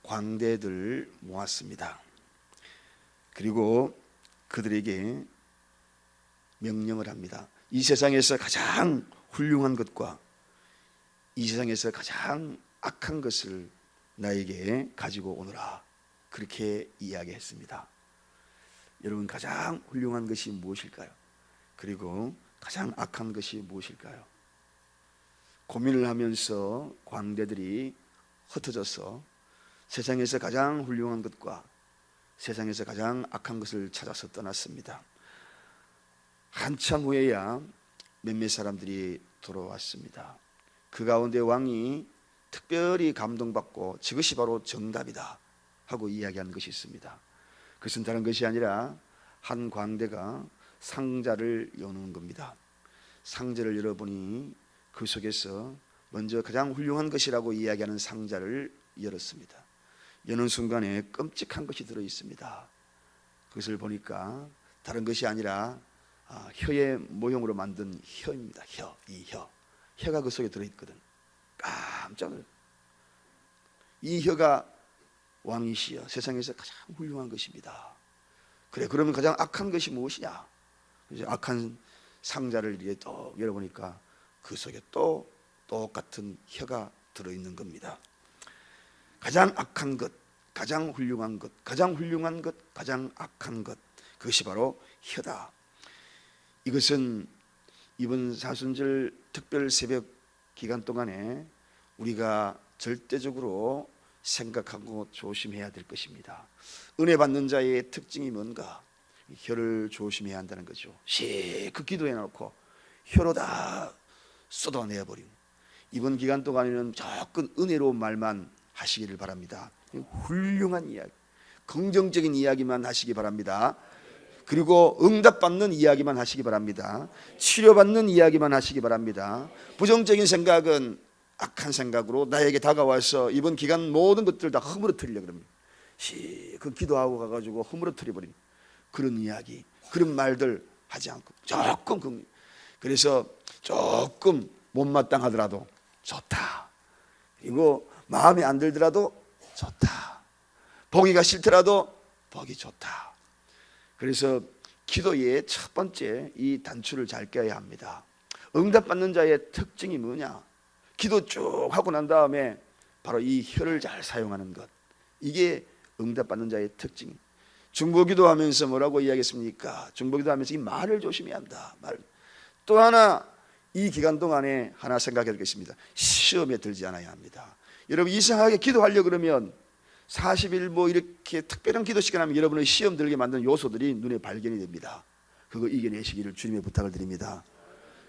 광대들 모았습니다. 그리고 그들에게 명령을 합니다. 이 세상에서 가장 훌륭한 것과 이 세상에서 가장 악한 것을 나에게 가지고 오너라. 그렇게 이야기했습니다. 여러분, 가장 훌륭한 것이 무엇일까요? 그리고 가장 악한 것이 무엇일까요? 고민을 하면서 광대들이 흩어져서 세상에서 가장 훌륭한 것과 세상에서 가장 악한 것을 찾아서 떠났습니다. 한참 후에야 몇몇 사람들이 돌아왔습니다. 그 가운데 왕이 특별히 감동받고 저것이 바로 정답이다 하고 이야기한 것이 있습니다. 그것은 다른 것이 아니라 한 광대가 상자를 여는 겁니다. 상자를 열어보니 그 속에서 먼저 가장 훌륭한 것이라고 이야기하는 상자를 열었습니다. 여는 순간에 끔찍한 것이 들어있습니다. 그것을 보니까 다른 것이 아니라 혀의 모형으로 만든 혀입니다. 혀가 그 속에 들어있거든. 깜짝 놀랐어요. 이 혀가 왕이시여 세상에서 가장 훌륭한 것입니다. 그래, 그러면 가장 악한 것이 무엇이냐? 이제 악한 상자를 이렇게 또 열어보니까 그 속에 또 똑같은 혀가 들어있는 겁니다. 가장 악한 것, 가장 훌륭한 것, 가장 훌륭한 것, 가장 악한 것, 그것이 바로 혀다. 이것은 이번 사순절 특별 새벽 기간 동안에 우리가 절대적으로 생각하고 조심해야 될 것입니다. 은혜 받는 자의 특징이 뭔가? 혀를 조심해야 한다는 거죠. 그 기도해 놓고 혀로 다 쏟아내버리고, 이번 기간 동안에는 조금 은혜로운 말만 하시기를 바랍니다. 훌륭한 이야기, 긍정적인 이야기만 하시기 바랍니다. 그리고 응답받는 이야기만 하시기 바랍니다. 치료받는 이야기만 하시기 바랍니다. 부정적인 생각은 악한 생각으로 나에게 다가와서 이번 기간 모든 것들을 다 허물어뜨리려고 합니다. 그 기도하고 가가지고 허물어뜨려버린 그런 이야기, 그런 말들 하지 않고 조금, 그래서 조금 못마땅하더라도 좋다, 그리고 마음에 안 들더라도 좋다, 보기가 싫더라도 보기 좋다. 그래서 기도의 첫 번째 이 단추를 잘 껴야 합니다. 응답받는 자의 특징이 뭐냐? 기도 쭉 하고 난 다음에 바로 이 혀를 잘 사용하는 것, 이게 응답받는 자의 특징. 중보기도 하면서 뭐라고 이야기했습니까? 중보기도 하면서 이 말을 조심해야 한다. 또 하나, 이 기간 동안에 하나 생각해야 될 것입니다. 시험에 들지 않아야 합니다. 여러분, 이상하게 기도하려고 그러면 40일 뭐 이렇게 특별한 기도 시간 하면 여러분의 시험 들게 만드는 요소들이 눈에 발견이 됩니다. 그거 이겨내시기를 주님의 부탁을 드립니다.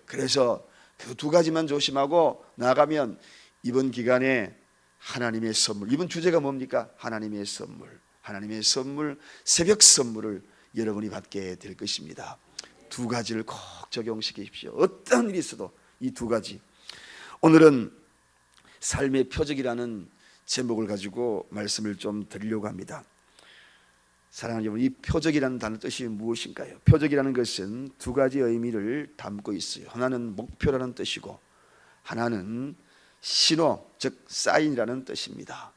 그래서 그 두 가지만 조심하고 나가면 이번 기간에 하나님의 선물, 이번 주제가 뭡니까? 하나님의 선물, 하나님의 선물, 새벽 선물을 여러분이 받게 될 것입니다. 두 가지를 꼭 적용시키십시오. 어떤 일이 있어도 이 두 가지. 오늘은 삶의 표적이라는 제목을 가지고 말씀을 좀 드리려고 합니다. 사랑하는 여러분, 이 표적이라는 단어 뜻이 무엇인가요? 표적이라는 것은 두 가지 의미를 담고 있어요. 하나는 목표라는 뜻이고, 하나는 신호, 즉 사인이라는 뜻입니다.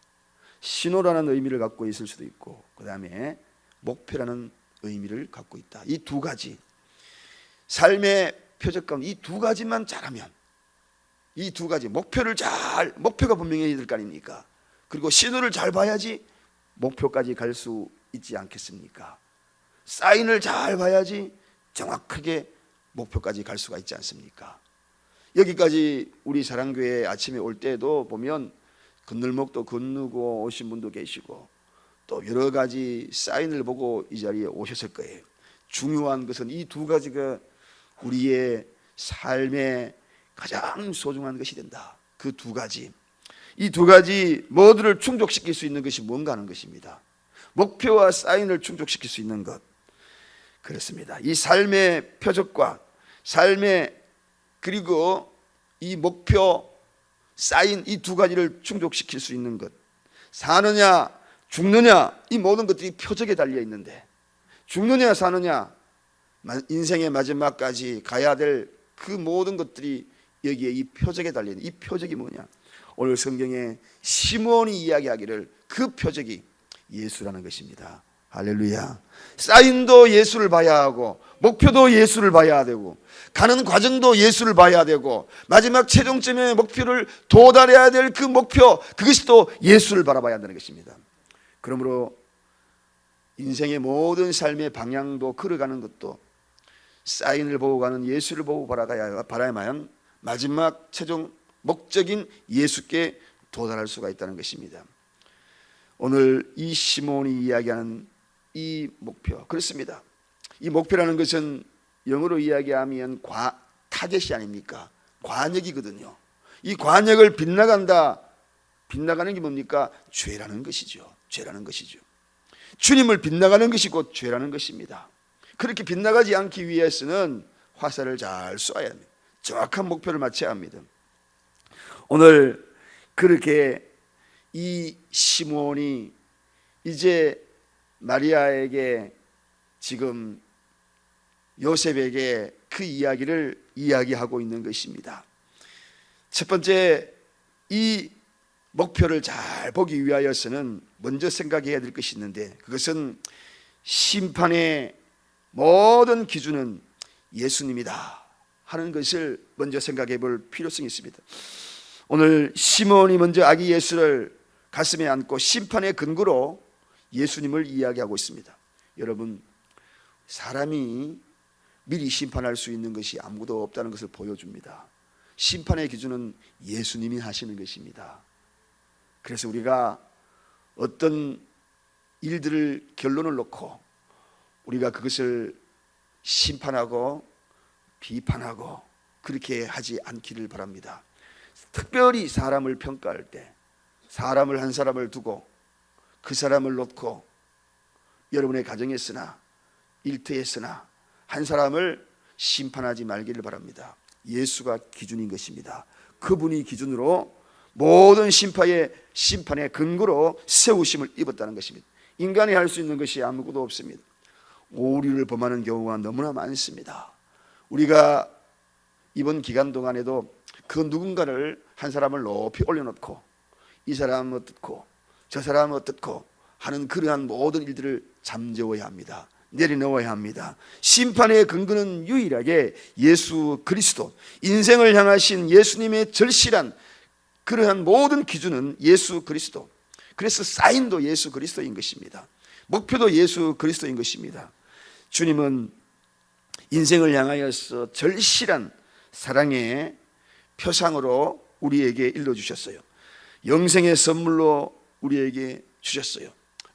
신호라는 의미를 갖고 있을 수도 있고, 그 다음에 목표라는 의미를 갖고 있다. 이 두 가지, 삶의 표적 가운데 이 두 가지만 잘하면, 이 두 가지 목표가 분명해야 될 거 아닙니까? 그리고 신호를 잘 봐야지 목표까지 갈 수 있지 않겠습니까? 사인을 잘 봐야지 정확하게 목표까지 갈 수가 있지 않습니까? 여기까지 우리 사랑교회 아침에 올 때도 보면 건널목도 건너고 오신 분도 계시고 또 여러 가지 사인을 보고 이 자리에 오셨을 거예요. 중요한 것은 이 두 가지가 우리의 삶의 가장 소중한 것이 된다. 그 두 가지, 이 두 가지 모두를 충족시킬 수 있는 것이 뭔가 하는 것입니다. 목표와 사인을 충족시킬 수 있는 것, 그렇습니다. 이 삶의 표적과 삶의, 그리고 이 목표, 사인, 이 두 가지를 충족시킬 수 있는 것, 사느냐 죽느냐, 이 모든 것들이 표적에 달려 있는데, 죽느냐 사느냐, 인생의 마지막까지 가야 될 그 모든 것들이 여기에 이 표적에 달려 있는, 이 표적이 뭐냐? 오늘 성경에 시몬이 이야기하기를 그 표적이 예수라는 것입니다. 할렐루야. 사인도 예수를 봐야 하고, 목표도 예수를 봐야 되고, 가는 과정도 예수를 봐야 되고, 마지막 최종점의 목표를 도달해야 될 그 목표, 그것이 또 예수를 바라봐야 한다는 것입니다. 그러므로 인생의 모든 삶의 방향도 걸어가는 것도 사인을 보고 가는 예수를 보고 바라야만 마지막 최종 목적인 예수께 도달할 수가 있다는 것입니다. 오늘 이 시몬이 이야기하는 이 목표, 그렇습니다. 이 목표라는 것은 영어로 이야기하면 타겟이 아닙니까? 관역이거든요. 이 관역을 빗나간다. 빗나가는 게 뭡니까? 죄라는 것이죠. 죄라는 것이죠. 주님을 빗나가는 것이 곧 죄라는 것입니다. 그렇게 빗나가지 않기 위해서는 화살을 잘 쏘아야 합니다. 정확한 목표를 맞춰야 합니다. 오늘 그렇게 이 시몬이 이제 마리아에게 지금 요셉에게 그 이야기를 이야기하고 있는 것입니다. 첫 번째, 이 목표를 잘 보기 위하여서는 먼저 생각해야 될 것이 있는데, 그것은 심판의 모든 기준은 예수님이다 하는 것을 먼저 생각해 볼 필요성이 있습니다. 오늘 시몬이 먼저 아기 예수를 가슴에 안고 심판의 근거로 예수님을 이야기하고 있습니다. 여러분, 사람이 미리 심판할 수 있는 것이 아무도 없다는 것을 보여줍니다. 심판의 기준은 예수님이 하시는 것입니다. 그래서 우리가 어떤 일들을 결론을 놓고 우리가 그것을 심판하고 비판하고 그렇게 하지 않기를 바랍니다. 특별히 사람을 평가할 때, 사람을 한 사람을 두고 그 사람을 놓고 여러분의 가정에서나 일터에서나 한 사람을 심판하지 말기를 바랍니다. 예수가 기준인 것입니다. 그분이 기준으로 모든 심판의 근거로 세우심을 입었다는 것입니다. 인간이 할 수 있는 것이 아무것도 없습니다. 오류를 범하는 경우가 너무나 많습니다. 우리가 이번 기간 동안에도 그 누군가를 한 사람을 높이 올려놓고 이 사람은 어떻고 저 사람은 어떻고 하는 그러한 모든 일들을 잠재워야 합니다. 내려놓아야 합니다. 심판의 근거는 유일하게 예수 그리스도, 인생을 향하신 예수님의 절실한 그러한 모든 기준은 예수 그리스도. 그래서 사인도 예수 그리스도인 것입니다. 목표도 예수 그리스도인 것입니다. 주님은 인생을 향하여서 절실한 사랑의 표상으로 우리에게 일러주셨어요. 영생의 선물로 우리에게 주셨어요.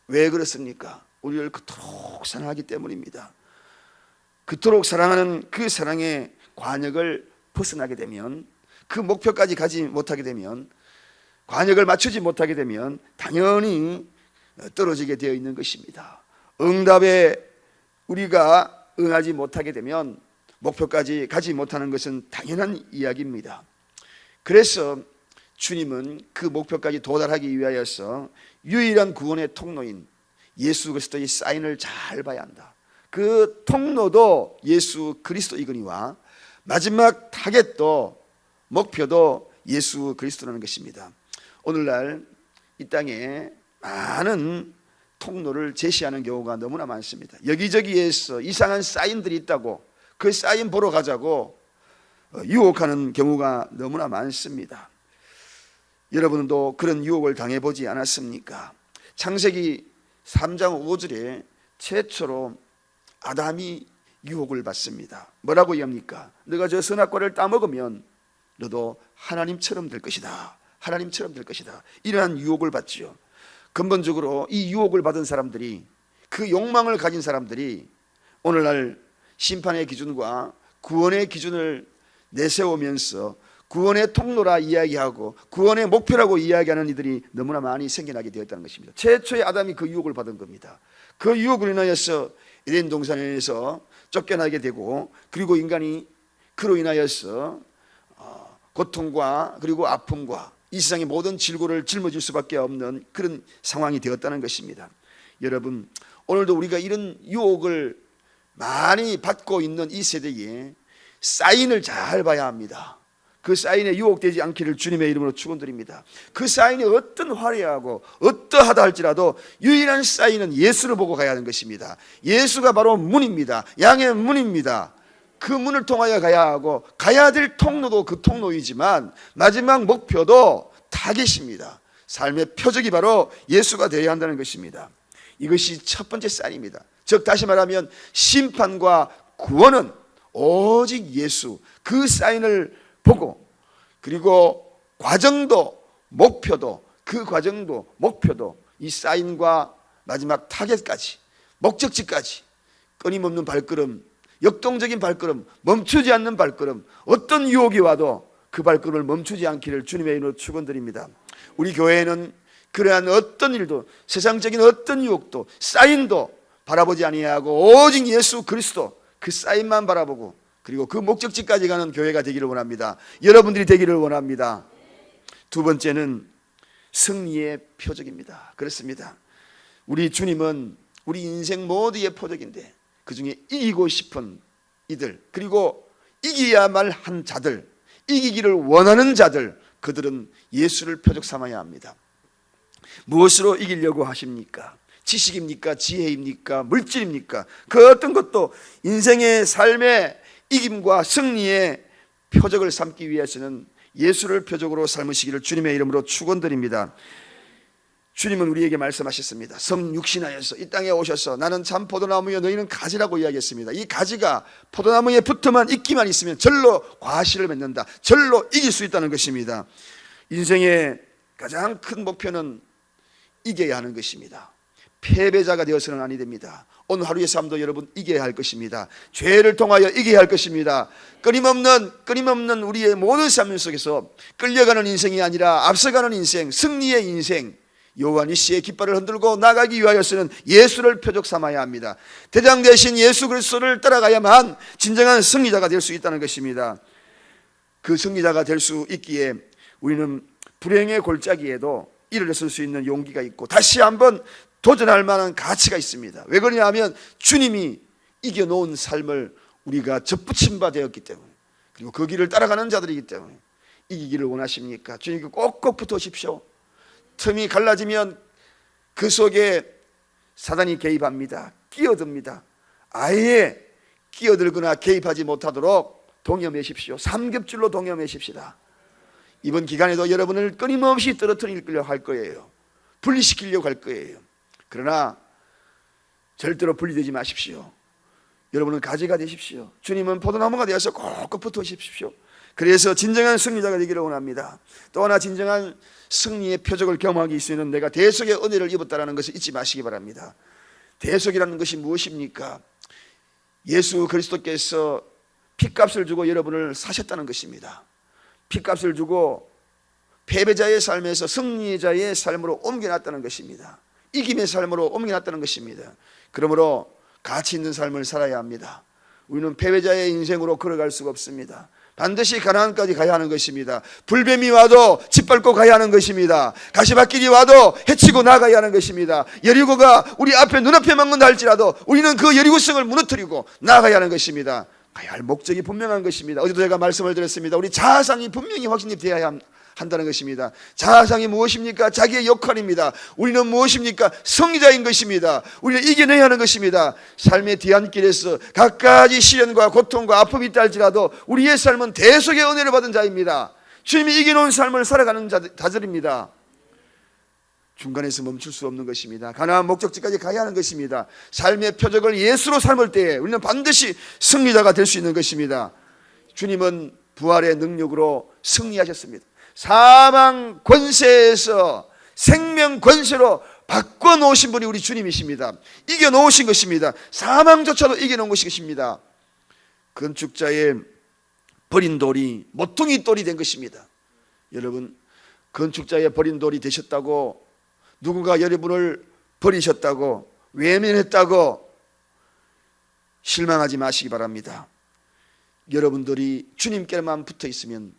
왜 그렇습니까? 우리를 그토록 사랑하기 때문입니다. 그토록 사랑하는 그 사랑의 관역을 벗어나게 되면, 그 목표까지 가지 못하게 되면, 관역을 맞추지 못하게 되면 당연히 떨어지게 되어 있는 것입니다. 응답에 우리가 응하지 못하게 되면 목표까지 가지 못하는 것은 당연한 이야기입니다. 그래서 주님은 그 목표까지 도달하기 위하여서 유일한 구원의 통로인 예수 그리스도의 사인을 잘 봐야 한다. 그 통로도 예수 그리스도이거니와 마지막 타겟도 목표도 예수 그리스도라는 것입니다. 오늘날 이 땅에 많은 통로를 제시하는 경우가 너무나 많습니다. 여기저기에서 이상한 사인들이 있다고 그 사인 보러 가자고 유혹하는 경우가 너무나 많습니다. 여러분도 그런 유혹을 당해보지 않았습니까? 창세기 3장 5절에 최초로 아담이 유혹을 받습니다. 뭐라고 얘기합니까? 너가 저 선악과를 따먹으면 너도 하나님처럼 될 것이다. 하나님처럼 될 것이다. 이러한 유혹을 받지요. 근본적으로 이 유혹을 받은 사람들이, 그 욕망을 가진 사람들이 오늘날 심판의 기준과 구원의 기준을 내세우면서 구원의 통로라 이야기하고 구원의 목표라고 이야기하는 이들이 너무나 많이 생겨나게 되었다는 것입니다. 최초의 아담이 그 유혹을 받은 겁니다. 그 유혹을 인하여서 에덴 동산에서 쫓겨나게 되고, 그리고 인간이 그로 인하여서 고통과 그리고 아픔과 이 세상의 모든 질고를 짊어질 수밖에 없는 그런 상황이 되었다는 것입니다. 여러분, 오늘도 우리가 이런 유혹을 많이 받고 있는 이 세대에 사인을 잘 봐야 합니다. 그 사인에 유혹되지 않기를 주님의 이름으로 축원드립니다. 그 사인이 어떤 화려하고 어떠하다 할지라도 유일한 사인은 예수를 보고 가야 하는 것입니다. 예수가 바로 문입니다. 양의 문입니다. 그 문을 통하여 가야 하고 가야 될 통로도 그 통로이지만 마지막 목표도 타겟입니다. 삶의 표적이 바로 예수가 되어야 한다는 것입니다. 이것이 첫 번째 사인입니다. 즉 다시 말하면 심판과 구원은 오직 예수, 그 사인을 보고, 그리고 과정도 목표도, 그 과정도 목표도 이 사인과 마지막 타겟까지, 목적지까지 끊임없는 발걸음, 역동적인 발걸음, 멈추지 않는 발걸음, 어떤 유혹이 와도 그 발걸음을 멈추지 않기를 주님의 이름으로 축원드립니다. 우리 교회에는 그러한 어떤 일도, 세상적인 어떤 유혹도, 사인도 바라보지 아니하고 오직 예수 그리스도, 그 사인만 바라보고, 그리고 그 목적지까지 가는 교회가 되기를 원합니다. 여러분들이 되기를 원합니다. 두 번째는 승리의 표적입니다. 그렇습니다. 우리 주님은 우리 인생 모두의 표적인데 그 중에 이기고 싶은 이들, 그리고 이기야만 한 자들, 이기기를 원하는 자들, 그들은 예수를 표적 삼아야 합니다. 무엇으로 이기려고 하십니까? 지식입니까? 지혜입니까? 물질입니까? 그 어떤 것도 인생의 삶의 이김과 승리의 표적을 삼기 위해서는 예수를 표적으로 삼으시기를 주님의 이름으로 축원드립니다. 주님은 우리에게 말씀하셨습니다. 성육신하여서 이 땅에 오셔서 나는 참 포도나무여 너희는 가지라고 이야기했습니다. 이 가지가 포도나무에 붙어만 있기만 있으면 절로 과실을 맺는다, 절로 이길 수 있다는 것입니다. 인생의 가장 큰 목표는 이겨야 하는 것입니다. 패배자가 되어서는 아니 됩니다. 오늘 하루의 삶도 여러분 이겨야 할 것입니다. 죄를 통하여 이겨야 할 것입니다. 끊임없는 우리의 모든 삶 속에서 끌려가는 인생이 아니라 앞서가는 인생, 승리의 인생, 여호와 니시의 깃발을 흔들고 나가기 위하여서는 예수를 표적 삼아야 합니다. 대장 대신 예수 그리스도를 따라가야만 진정한 승리자가 될 수 있다는 것입니다. 그 승리자가 될 수 있기에 우리는 불행의 골짜기에도 일어설 수 있는 용기가 있고 다시 한번 도전할 만한 가치가 있습니다. 왜 그러냐면 주님이 이겨놓은 삶을 우리가 접붙임 바 되었기 때문에, 그리고 그 길을 따라가는 자들이기 때문에 이기기를 원하십니까? 주님께 꼭꼭 붙으십시오. 틈이 갈라지면 그 속에 사단이 개입합니다. 끼어듭니다. 아예 끼어들거나 개입하지 못하도록 동여매십시오. 삼겹줄로 동여매십시다. 이번 기간에도 여러분을 끊임없이 떨어뜨리려고 할 거예요. 분리시키려고 할 거예요. 그러나 절대로 분리되지 마십시오. 여러분은 가지가 되십시오. 주님은 포도나무가 되어서 꼭꼭 붙으십시오. 그래서 진정한 승리자가 되기를 원합니다. 또 하나 진정한 승리의 표적을 경험하기 위해서는 내가 대속의 은혜를 입었다는 것을 잊지 마시기 바랍니다. 대속이라는 것이 무엇입니까? 예수 그리스도께서 핏값을 주고 여러분을 사셨다는 것입니다. 핏값을 주고 패배자의 삶에서 승리자의 삶으로 옮겨놨다는 것입니다. 이김의 삶으로 옮겨놨다는 것입니다. 그러므로 가치 있는 삶을 살아야 합니다. 우리는 패배자의 인생으로 걸어갈 수가 없습니다. 반드시 가나안까지 가야 하는 것입니다. 불뱀이 와도 짓밟고 가야 하는 것입니다. 가시밭길이 와도 헤치고 나가야 하는 것입니다. 여리고가 우리 앞에 눈앞에 막는다 할지라도 우리는 그 여리고성을 무너뜨리고 나가야 하는 것입니다. 가야 할 목적이 분명한 것입니다. 어제도 제가 말씀을 드렸습니다. 우리 자아상이 분명히 확신이 되어야 한다는 것입니다. 자아상이 무엇입니까? 자기의 역할입니다. 우리는 무엇입니까? 승리자인 것입니다. 우리는 이겨내야 하는 것입니다. 삶의 뒤안길에서 갖가지 시련과 고통과 아픔이 있다 할지라도 우리의 삶은 대속의 은혜를 받은 자입니다. 주님이 이겨놓은 삶을 살아가는 자들입니다. 중간에서 멈출 수 없는 것입니다. 가나안 목적지까지 가야 하는 것입니다. 삶의 표적을 예수로 삼을 때에 우리는 반드시 승리자가 될 수 있는 것입니다. 주님은 부활의 능력으로 승리하셨습니다. 사망 권세에서 생명 권세로 바꿔놓으신 분이 우리 주님이십니다. 이겨놓으신 것입니다. 사망조차도 이겨놓은 것입니다. 건축자의 버린 돌이 모퉁이 돌이 된 것입니다. 여러분, 건축자의 버린 돌이 되셨다고, 누군가 여러분을 버리셨다고, 외면했다고 실망하지 마시기 바랍니다. 여러분들이 주님께만 붙어 있으면,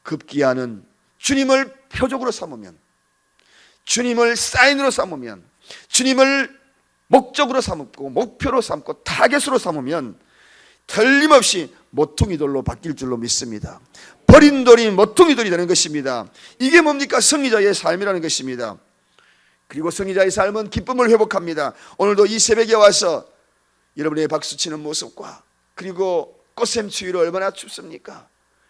급기야는 주님을 표적으로 삼으면, 주님을 사인으로 삼으면, 주님을 목적으로 삼고 목표로 삼고 타겟으로 삼으면 틀림없이 모퉁이 돌로 바뀔 줄로 믿습니다. 버린 돌이 모퉁이돌이 되는 것입니다. 이게 뭡니까? 승리자의 삶이라는 것입니다. 그리고 승리자의 삶은 기쁨을 회복합니다. 오늘도 이 새벽에 와서 여러분의 박수치는 모습과 그리고 꽃샘추위로 얼마나 춥습니까?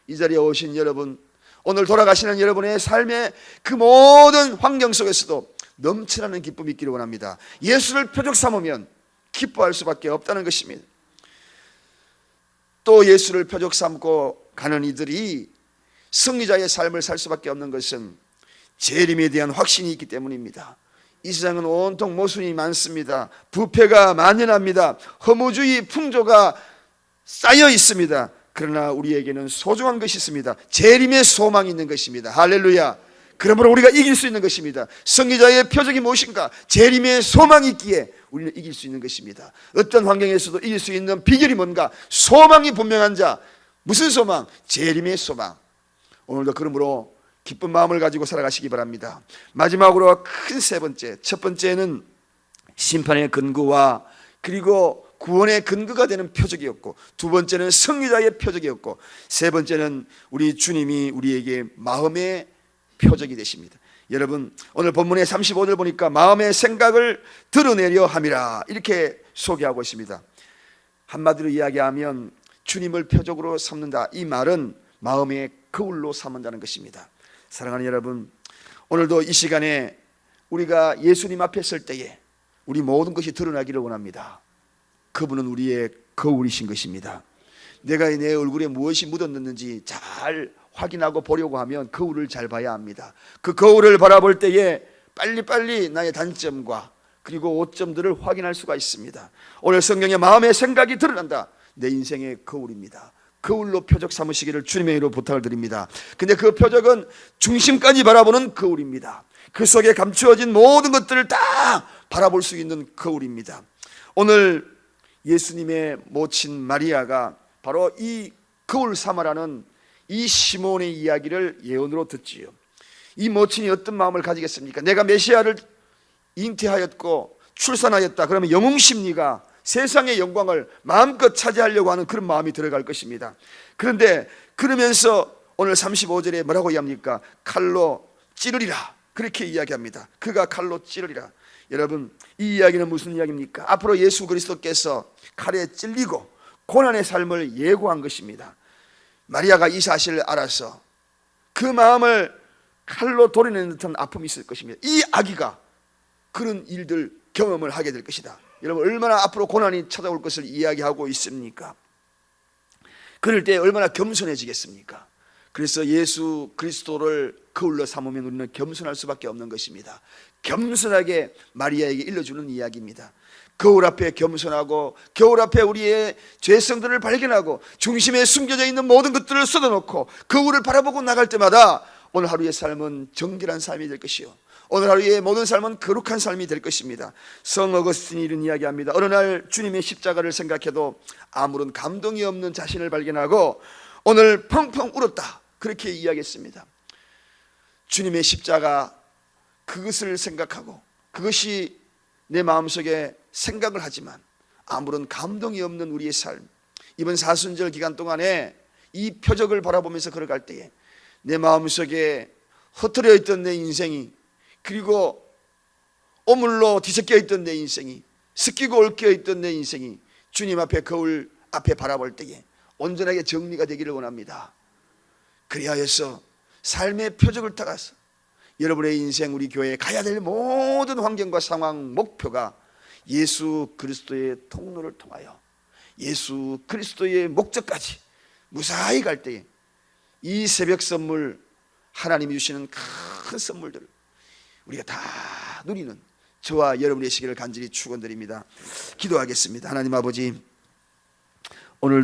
이 자리에 오신 여러분, 오늘 돌아가시는 여러분의 삶의 그 모든 환경 속에서도 넘쳐나는 기쁨이 있기를 원합니다. 예수를 표적 삼으면 기뻐할 수밖에 없다는 것입니다. 또 예수를 표적 삼고 가는 이들이 승리자의 삶을 살 수밖에 없는 것은 재림에 대한 확신이 있기 때문입니다. 이 세상은 온통 모순이 많습니다. 부패가 만연합니다. 허무주의 풍조가 쌓여 있습니다. 그러나 우리에게는 소중한 것이 있습니다. 재림의 소망이 있는 것입니다. 할렐루야. 그러므로 우리가 이길 수 있는 것입니다. 승리자의 표적이 무엇인가? 재림의 소망이 있기에 우리는 이길 수 있는 것입니다. 어떤 환경에서도 이길 수 있는 비결이 뭔가? 소망이 분명한 자. 무슨 소망? 재림의 소망. 오늘도 그러므로 기쁜 마음을 가지고 살아가시기 바랍니다. 마지막으로 큰 세 번째, 첫 번째는 심판의 근거와 그리고 구원의 근거가 되는 표적이었고, 두 번째는 승리자의 표적이었고, 세 번째는 우리 주님이 우리에게 마음의 표적이 되십니다. 여러분, 오늘 본문의 35절 보니까 마음의 생각을 드러내려 함이라 이렇게 소개하고 있습니다. 한마디로 이야기하면 주님을 표적으로 삼는다, 이 말은 마음의 거울로 삼는다는 것입니다. 사랑하는 여러분, 오늘도 이 시간에 우리가 예수님 앞에 설 때에 우리 모든 것이 드러나기를 원합니다. 그분은 우리의 거울이신 것입니다. 내가 내 얼굴에 무엇이 묻었는지 잘 확인하고 보려고 하면 거울을 잘 봐야 합니다. 그 거울을 바라볼 때에 빨리빨리 나의 단점과 그리고 오점들을 확인할 수가 있습니다. 오늘 성경에 마음의 생각이 드러난다, 내 인생의 거울입니다. 거울로 표적 삼으시기를 주님의 이름으로 부탁을 드립니다. 근데 그 표적은 중심까지 바라보는 거울입니다. 그 속에 감추어진 모든 것들을 다 바라볼 수 있는 거울입니다. 오늘 예수님의 모친 마리아가 바로 이 거울 삼아라는 이 시몬의 이야기를 예언으로 듣지요. 이 모친이 어떤 마음을 가지겠습니까? 내가 메시아를 잉태하였고 출산하였다 그러면 영웅심리가 세상의 영광을 마음껏 차지하려고 하는 그런 마음이 들어갈 것입니다. 그런데 그러면서 오늘 35절에 뭐라고 이야기합니까? 칼로 찌르리라, 그렇게 이야기합니다. 그가 칼로 찌르리라. 여러분, 이 이야기는 무슨 이야기입니까? 앞으로 예수 그리스도께서 칼에 찔리고 고난의 삶을 예고한 것입니다. 마리아가 이 사실을 알아서 그 마음을 칼로 도려내는 듯한 아픔이 있을 것입니다. 이 아기가 그런 일들 경험을 하게 될 것이다. 여러분, 얼마나 앞으로 고난이 찾아올 것을 이야기하고 있습니까? 그럴 때 얼마나 겸손해지겠습니까? 그래서 예수 그리스도를 거울로 삼으면 우리는 겸손할 수밖에 없는 것입니다. 겸손하게 마리아에게 일러주는 이야기입니다. 거울 앞에 겸손하고 거울 앞에 우리의 죄성들을 발견하고 중심에 숨겨져 있는 모든 것들을 쏟아놓고 거울을 바라보고 나갈 때마다 오늘 하루의 삶은 정결한 삶이 될 것이요, 오늘 하루의 모든 삶은 거룩한 삶이 될 것입니다. 성 어거스틴이 이런 이야기합니다. 어느 날 주님의 십자가를 생각해도 아무런 감동이 없는 자신을 발견하고 오늘 펑펑 울었다, 그렇게 이야기했습니다. 주님의 십자가, 그것을 생각하고 그것이 내 마음속에 생각을 하지만 아무런 감동이 없는 우리의 삶, 이번 사순절 기간 동안에 이 표적을 바라보면서 걸어갈 때에 내 마음속에 흩어져 있던 내 인생이, 그리고 오물로 뒤섞여 있던 내 인생이, 습기고 얽혀 있던 내 인생이 주님 앞에 거울 앞에 바라볼 때에 온전하게 정리가 되기를 원합니다. 그리하여서 삶의 표적을 따라서 여러분의 인생, 우리 교회에 가야 될 모든 환경과 상황, 목표가 예수 그리스도의 통로를 통하여 예수 그리스도의 목적까지 무사히 갈 때에 이 새벽 선물, 하나님이 주시는 큰 선물들을 우리가 다 누리는 저와 여러분의 시기를 간절히 축원드립니다. 기도하겠습니다. 하나님 아버지, 오늘도